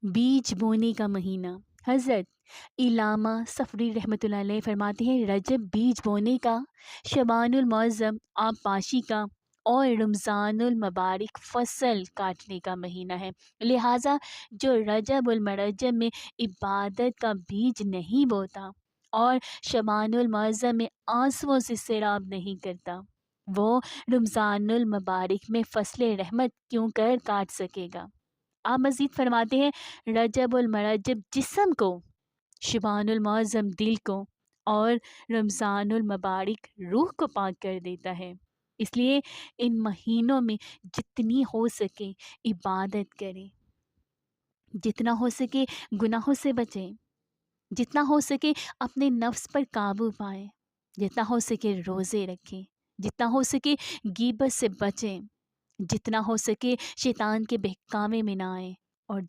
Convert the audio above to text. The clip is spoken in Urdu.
بیج بونے کا مہینہ۔ حضرت علامہ صفری رحمۃ اللہ علیہ فرماتے ہیں رجب بیج بونے کا، شعبان المعظم آب پاشی کا، اور رمضان المبارک فصل کاٹنے کا مہینہ ہے۔ لہٰذا جو رجب المرجب میں عبادت کا بیج نہیں بوتا اور شعبان المعظم میں آنسوؤں سے سیراب نہیں کرتا، وہ رمضان المبارک میں فصل رحمت کیوں کر کاٹ سکے گا؟ آپ مزید فرماتے ہیں رجب المرجب جسم کو، شعبان المعظم دل کو، اور رمضان المبارک روح کو پاک کر دیتا ہے۔ اس لیے ان مہینوں میں جتنی ہو سکے عبادت کریں، جتنا ہو سکے گناہوں سے بچیں، جتنا ہو سکے اپنے نفس پر قابو پائیں، جتنا ہو سکے روزے رکھیں، جتنا ہو سکے غیبت سے بچیں، جتنا ہو سکے شیطان کے بہکاوے میں نہ آئیں، اور